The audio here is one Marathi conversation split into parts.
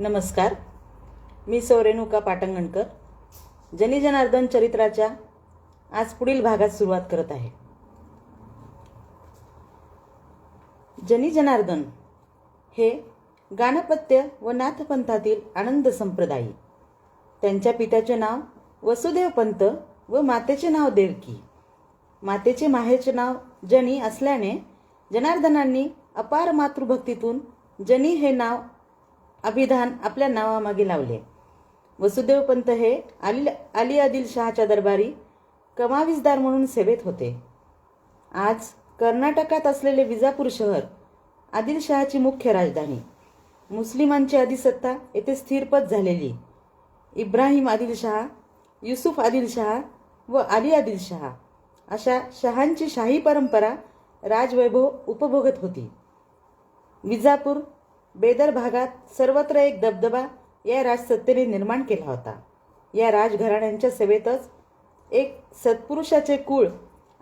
नमस्कार, मी रेणुका पाटंगणकर जनी जनार्दन चरित्राच्या आज पुढील भागात सुरुवात करत आहे. जनी जनार्दन हे गाणपत्य व नाथपंथातील आनंद संप्रदायी. त्यांच्या पित्याचे नाव वसुदेव पंत व मातेचे नाव देवकी. मातेचे माहेरचे नाव जनी असल्याने जनार्दनांनी अपार मातृभक्तीतून जनी हे नाव अभिधान आपल्या नावामागे लावले. वसुदेव पंत हे अली आदिलशहाच्या दरबारी कमाविजदार म्हणून सेवेत होते. आज कर्नाटकात असलेले विजापूर शहर आदिलशहाची मुख्य राजधानी. मुस्लिमांची अधिसत्ता येथे स्थिरपत झालेली इब्राहिम आदिलशहा, युसुफ आदिलशहा व अली आदिलशहा अशा शहांची शाही परंपरा राजवैभव उपभोगत होती. विजापूर बेदर भागात सर्वत्र एक दबदबा या राजसत्तेने निर्माण केला होता. या राजघराण्यांच्या सेवेतच एक सत्पुरुषाचे कुळ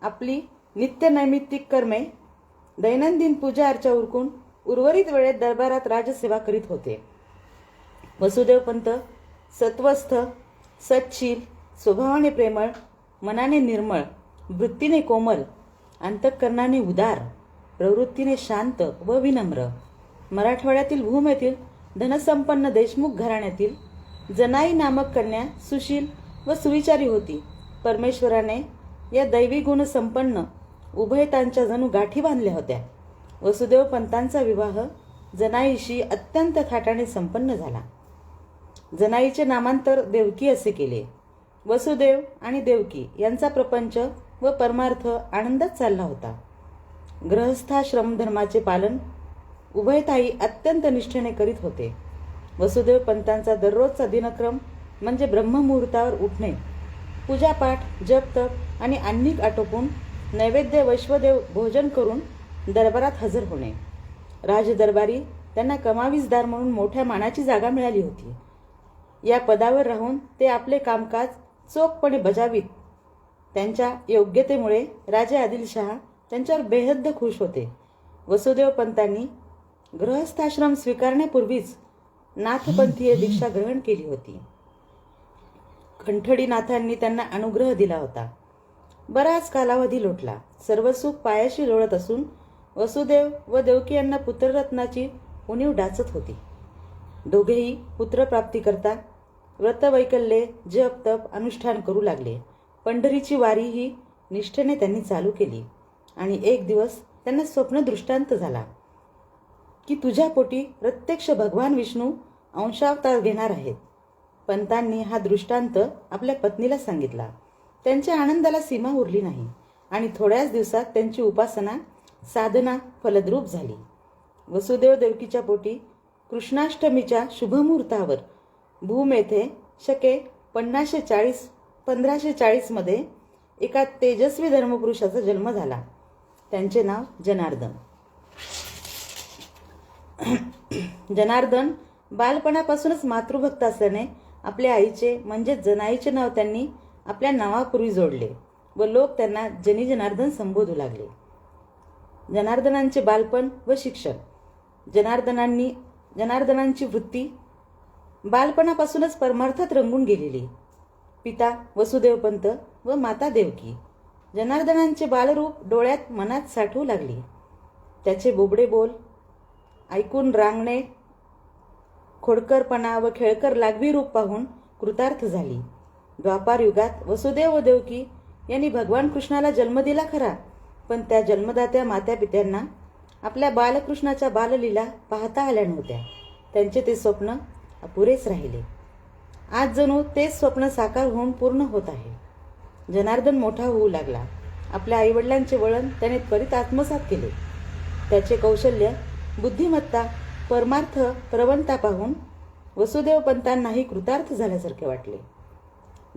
आपली नित्यनैमित्तिक कर्मे, दैनंदिन पूजा अर्चा उरकून उर्वरित वेळेत दरबारात राजसेवा करीत होते. वसुदेव पंत सत्वस्थ, सच्शील, स्वभावाने प्रेमळ, मनाने निर्मळ, वृत्तीने कोमल, अंतःकरणाने उदार, प्रवृत्तीने शांत व विनम्र, मराठवाड्यातील भूम येथील धनसंपन्न देशमुख घराण्यातील जनाई नामक कन्या सुशील व सुविचारी होती. परमेश्वराने या दैवी गुण संपन्न उभयतांच्या जणू गाठी बांधल्या होत्या. वसुदेव पंतांचा विवाह जनाईशी अत्यंत थाटाने संपन्न झाला. जनाईचे नामांतर देवकी असे केले. वसुदेव आणि देवकी यांचा प्रपंच व परमार्थ आनंदात चालला होता. गृहस्थाश्रम धर्माचे पालन उभयताई अत्यंत निष्ठेने करीत होते. वसुदेव पंतांचा दररोजचा दिनक्रम म्हणजे ब्रह्ममुहूर्तावर उठणे, पूजापाठ, जपतप आणि अन्निक आटोपून नैवेद्य वैश्वदेव भोजन करून दरबारात हजर होणे. राजदरबारी त्यांना कमाविजदार म्हणून मोठ्या मानाची जागा मिळाली होती. या पदावर राहून ते आपले कामकाज चोखपणे बजावीत. त्यांच्या योग्यतेमुळे राजे आदिलशहा त्यांच्यावर बेहद्द खुश होते. वसुदेव पंतांनी गृहस्थाश्रम स्वीकारण्यापूर्वीच नाथपंथीय दीक्षा ग्रहण केली होती. कंठडी नाथांनी त्यांना अनुग्रह दिला होता. बराच कालावधी लोटला. सर्व सुख पायाशी लोळत असून वसुदेव व देवकी यांना पुत्ररत्नाची उणीव डाचत होती. दोघेही पुत्रप्राप्ती करता व्रतवैकल्ये, जप तप, अनुष्ठान करू लागले. पंढरीची वारी ही निष्ठेने त्यांनी चालू केली. आणि एक दिवस त्यांना स्वप्न दृष्टांत झाला की तुझ्या पोटी प्रत्यक्ष भगवान विष्णू अंशावतार घेणार आहेत. पंतांनी हा दृष्टांत आपल्या पत्नीला सांगितला. त्यांच्या आनंदाला सीमा उरली नाही आणि थोड्याच दिवसात त्यांची उपासना साधना फलद्रूप झाली. वसुदेव देवकीच्या पोटी कृष्णाष्टमीच्या शुभमुहूर्तावर भूम येथे शके 1540 मध्ये एका तेजस्वी धर्मपुरुषाचा जन्म झाला. त्यांचे नाव जनार्दन. जनार्दन बालपणापासूनच मातृभक्त असल्याने आपल्या आईचे म्हणजे जनाईचे नाव त्यांनी आपल्या नावापूर्वी जोडले व लोक त्यांना जनी जनार्दन संबोधू लागले. जनार्दनांचे बालपण व शिक्षण. जनार्दनांची वृत्ती बालपणापासूनच परमार्थात रंगून गेलेली. पिता वसुदेव पंत व माता देवकी. जनार्दनांचे बालरूप डोळ्यात मनात साठवू लागली. त्याचे बोबडे बोल ऐकून रांगणे, खोडकरपणा व खेळकर लागवी रूप पाहून कृतार्थ झाली. द्वापार युगात वसुदेव व देवकी यांनी भगवान कृष्णाला जन्म दिला खरा, पण त्या जन्मदात्या मात्या पित्यांना आपल्या बालकृष्णाच्या बाललीला पाहता आल्या नव्हत्या. त्यांचे ते स्वप्न अपुरेच राहिले. आज जणू तेच स्वप्न साकार होऊन पूर्ण होत आहे. जनार्दन मोठा होऊ लागला. आपल्या आईवडिलांचे वळण त्याने त्वरित आत्मसात केले. त्याचे कौशल्य, बुद्धिमत्ता, परमार्थ प्रवणता पाहून वसुदेव पंतांनाही कृतार्थ झाल्यासारखे वाटले.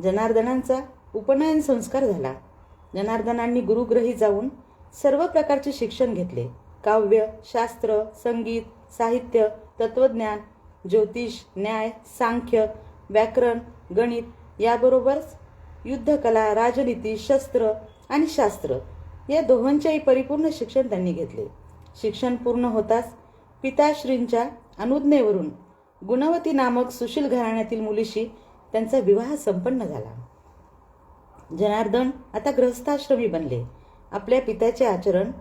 जनार्दनांचा उपनयन संस्कार झाला. जनार्दनांनी गुरुग्रही जाऊन सर्व प्रकारचे शिक्षण घेतले. काव्य, शास्त्र, संगीत, साहित्य, तत्वज्ञान, ज्योतिष, न्याय, सांख्य, व्याकरण, गणित याबरोबरच युद्धकला, राजनीती, शस्त्र आणि शास्त्र या दोहोंचेही परिपूर्ण शिक्षण त्यांनी घेतले. शिक्षण पूर्ण होताच पिताश्रींच्या अनुज्ञेवरून गुणवती नामक सुशील घराण्यातील मुलीशी त्यांचा विवाह संपन्न झाला. जनार्दन आता गृहस्थाश्रमी बनले. आपल्या पित्याचे आचरण,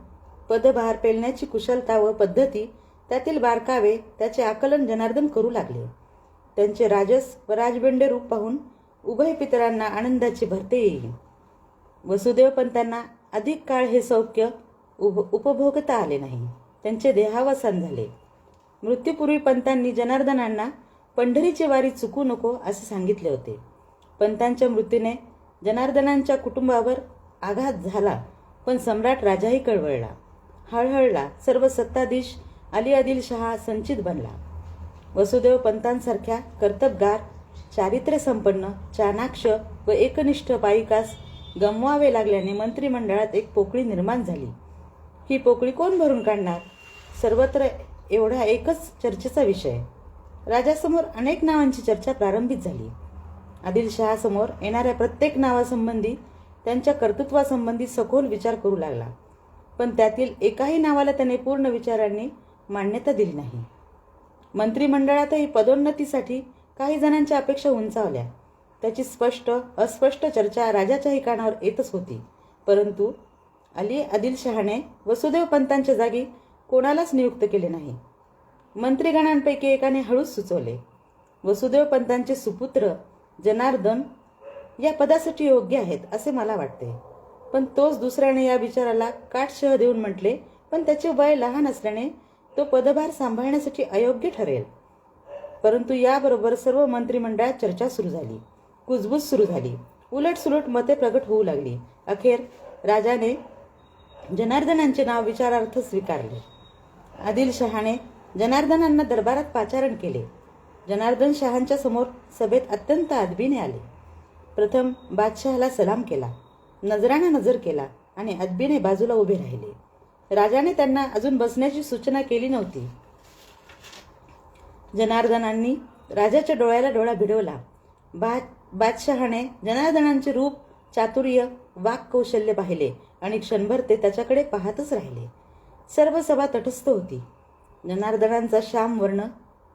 पदभार पेलण्याची कुशलता व पद्धती, त्यातील बारकावे, त्याचे आकलन जनार्दन करू लागले. त्यांचे राजस व राजबंडे रूप पाहून उभय पितरांना आनंदाचे भरते येईल. वसुदेव पंतांना अधिक काळ हे सौख्य उपभोगता आले नाही. त्यांचे देहावसान झाले. मृत्यूपूर्वी पंतांनी जनार्दनांना पंढरीची वारी चुकू नको असे सांगितले होते. पंतांच्या मृत्यूने जनार्दनांच्या कुटुंबावर आघात झाला, पण सम्राट राजाही कळवळला, हळहळला. सर्व सत्ताधीश अली आदिलशहा संचित बनला. वसुदेव पंतांसारख्या कर्तबगार, चारित्र्यसंपन्न, चाणाक्ष व एकनिष्ठ पाईकास गमवावे लागल्याने मंत्रिमंडळात एक पोकळी निर्माण झाली. ही पोकळी कोण भरून काढणार? सर्वत्र एवढा एकच चर्चेचा विषय. राजासमोर अनेक नावांची चर्चा प्रारंभित झाली. आदिलशहासमोर येणाऱ्या प्रत्येक नावासंबंधी, त्यांच्या कर्तृत्वासंबंधी सखोल विचार करू लागला, पण त्यातील एकाही नावाला त्याने पूर्ण विचारांनी मान्यता दिली नाही. मंत्रिमंडळातही पदोन्नतीसाठी काही जणांच्या अपेक्षा उंचावल्या. त्याची स्पष्ट अस्पष्ट चर्चा राजाच्याही कानावर येतच होती, परंतु अली आदिलशहाने वसुदेव पंतांच्या जागी कोणालाच नियुक्त केले नाही. मंत्रीगणांपैकी एकाने हळूच सुचवले, वसुदेव पंतांचे सुपुत्र जनार्दन या पदासाठी योग्य आहेत असे मला वाटते. पण तोच दुसऱ्याने या विचाराला काटशह देऊन म्हटले, पण त्याचे वय लहान असल्याने तो पदभार सांभाळण्यासाठी अयोग्य ठरेल. परंतु याबरोबर सर्व मंत्रिमंडळात चर्चा सुरू झाली, कुजबूज सुरू झाली, उलटसुलट मते प्रगट होऊ लागली. अखेर राजाने जनार्दनांचे नाव विचारार्थ स्वीकारले. आदिलशहाने जनार्दनांना दरबारात पाचारण केले. जनार्दन शहांच्या समोर सभेत अत्यंत अदबीने आले. प्रथम बादशहाला सलाम केला, नजराना नजर केला आणि अदबीने बाजूला उभे राहिले. राजाने त्यांना अजून बसण्याची सूचना केली नव्हती. जनार्दनांनी राजाच्या डोळ्याला डोळा भिडवला. बादशहाने जनार्दनांचे रूप, चातुर्य, वाक्कौशल्य पाहिले आणि क्षणभर ते त्याच्याकडे पाहतच राहिले. सर्व सभा तटस्थ होती. जनार्दनांचा श्याम वर्ण,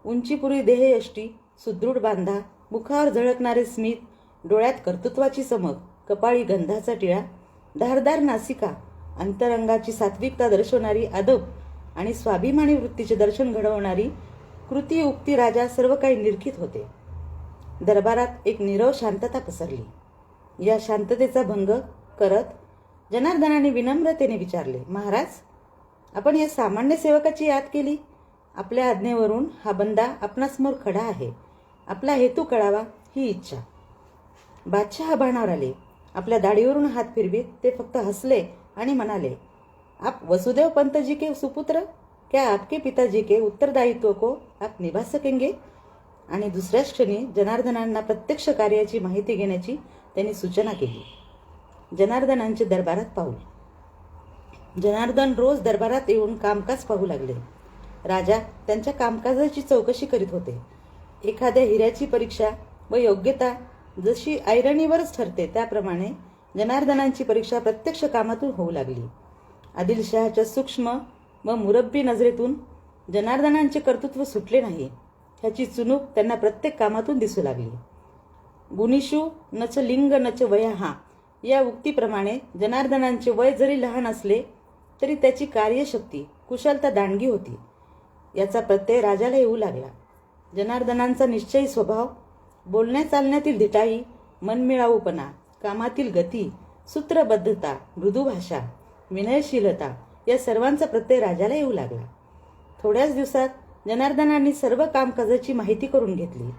उंचीपुरी देहयष्टी, सुदृढ बांधा, मुखावर झळकणारे स्मित, डोळ्यात कर्तृत्वाची चमक, कपाळी गंधाचा टिळा, धारदार नासिका, अंतरंगाची सात्विकता दर्शवणारी अदब आणि स्वाभिमानी वृत्तीचे दर्शन घडवणारी कृती उक्ती राजा सर्व काही निरखित होते. दरबारात एक नीरव शांतता पसरली. या शांततेचा भंग करत जनार्दनाने विनम्रतेने विचारले, महाराज, आपण या सामान्य सेवकाची याद केली. आपल्या आज्ञेवरून हा बंदा आपणासमोर खडा आहे. आपला हेतू कळावा ही इच्छा. बादशाह भानावर आले. आपल्या दाढीवरून हात फिरवीत ते फक्त हसले आणि म्हणाले, आप वसुदेव पंत जी के सुपुत्र, क्या आपके पिताजी के उत्तरदायित्व को आप निभा सकेंगे? आणि दुसऱ्याच क्षणी जनार्दनांना प्रत्यक्ष कार्याची माहिती घेण्याची त्यांनी सूचना केली. जनार्दनांचे दरबारात पाऊल. जनार्दन रोज दरबारात येऊन कामकाज पाहू लागले. राजा त्यांच्या कामकाजाची चौकशी करीत होते. एखाद्या हिऱ्याची परीक्षा व योग्यता जशी ऐरणीवरच ठरते, त्याप्रमाणे जनार्दनांची परीक्षा प्रत्यक्ष कामातून होऊ लागली. आदिलशहाच्या सूक्ष्म व मुरब्बी नजरेतून जनार्दनांचे कर्तृत्व सुटले नाही, ह्याची चुणूक त्यांना प्रत्येक कामातून दिसू लागली. गुणीषु नच लिंग नच वयहा या उक्तीप्रमाणे जनार्दनांचे वय जरी लहान असले तरी त्याची कार्यशक्ती, कुशलता दांडगी होती, याचा प्रत्यय राजाला येऊ लागला. जनार्दनांचा निश्चयी स्वभाव, बोलण्या चालण्यातील धिटाई, मनमिळाऊपणा, कामातील गती, सूत्रबद्धता, मृदू भाषा, विनयशीलता या सर्वांचा प्रत्यय राजाला येऊ लागला. थोड्याच दिवसात जनार्दनांनी सर्व कामकाजाची माहिती करून घेतली.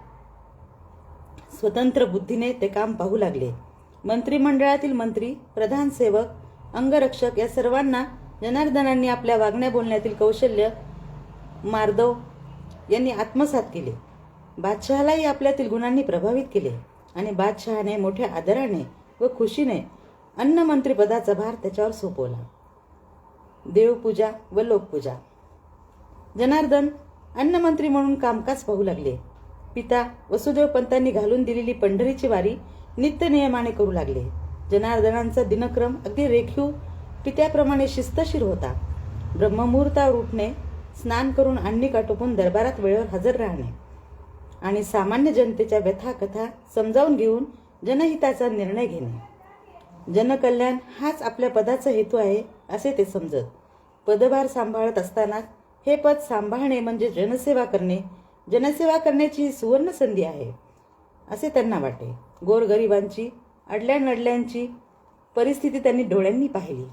स्वतंत्र बुद्धीने ते काम पाहू लागले. मंत्रिमंडळातील मंत्री, प्रधान सेवक, अंगरक्षक या सर्वांना जनार्दनांनी आपल्या वागण्या बोलण्यातील कौशल्य, मार्दव यांनी आत्मसात केले. बादशहालाही आपल्यातील गुणांनी प्रभावित केले आणि बादशहाने मोठ्या आदराने व खुशीने अन्नमंत्रीपदाचा भार त्याच्यावर सोपवला. देवपूजा व लोकपूजा. जनार्दन अन्नमंत्री म्हणून कामकाज पाहू लागले. पिता वसुदेव पंतांनी घालून दिलेली पंढरीची वारी नित्यनियमाने करू लागले. जनार्दनांचा दिनक्रम अगदी रेखीव पित्याप्रमाणे शिस्तशीर होता. ब्रह्ममुहूर्तावर उठणे, स्नान करून अन्निक आटोपून दरबारात वेळेवर हजर राहणे, आणि सामान्य जनतेच्या व्यथा कथा समजावून घेऊन जनहिताचा निर्णय घेणे. जनकल्याण हाच आपल्या पदाचा हेतू आहे असे ते समजत. पदभार सांभाळत असताना हे पद सांभाळणे म्हणजे जनसेवा करणे, जनसेवा करण्याची ही सुवर्ण संधी आहे असे त्यांना वाटे. गोरगरिबांची अडल्यानडल्यांची परिस्थिती त्यांनी डोळ्यांनी पाहिली.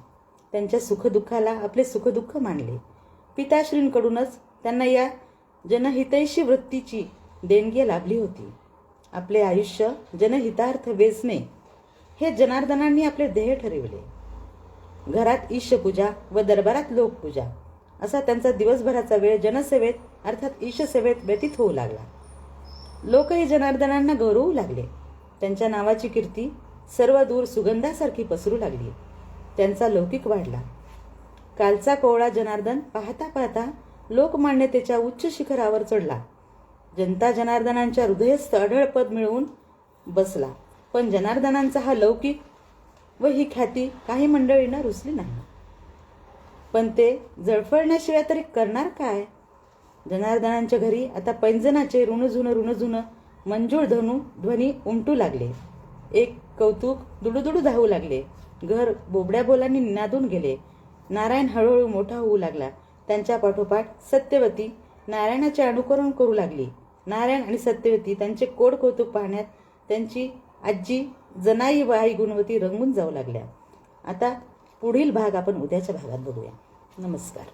त्यांच्या सुखदुःखाला आपले सुखदुःख मानले. पिताश्रींकडूनच त्यांना या जनहितैषी वृत्तीची देणगी लाभली होती. आपले आयुष्य जनहितार्थ वेचणे हे जनार्दनांनी आपले ध्येय ठरविले. घरात ईशपूजा व दरबारात लोकपूजा असा त्यांचा दिवसभराचा वेळ जनसेवेत अर्थात ईशसेवेत व्यतीत होऊ लागला. लोकही जनार्दनांना गौरवू लागले. त्यांच्या नावाची कीर्ती सर्व दूर सुगंधासारखी पसरू लागली. त्यांचा लौकिक वाढला. कालचा कोवळा जनार्दन पाहता पाहता लोकमान्यतेच्या उच्च शिखरावर चढला. जनता जनार्दनांच्या हृदयस्थ अढळ पद मिळवून बसला. पण जनार्दनांचा हा लौकिक व ही ख्याती काही मंडळींना रुचली नाही. पण ते जळफळण्याशिवाय तरी करणार काय? जनार्दनांच्या घरी आता पैंजनाचे रुणझुण मंजूळ ध्वनी उमटू लागले. एक कौतुक दुडूदुडू धावू लागले. घर बोबड्या बोलांनी निनादून गेले. नारायण हळूहळू मोठा होऊ लागला. त्यांच्या पाठोपाठ सत्यवती नारायणाचे अनुकरण करू लागली. नारायण आणि सत्यवती त्यांचे कोड कौतुक पाहण्यात त्यांची आजी जनाई व आई गुणवती रंगून जाऊ लागल्या. आता पुढील भाग आपण उद्याच्या भागात बघूया. नमस्कार.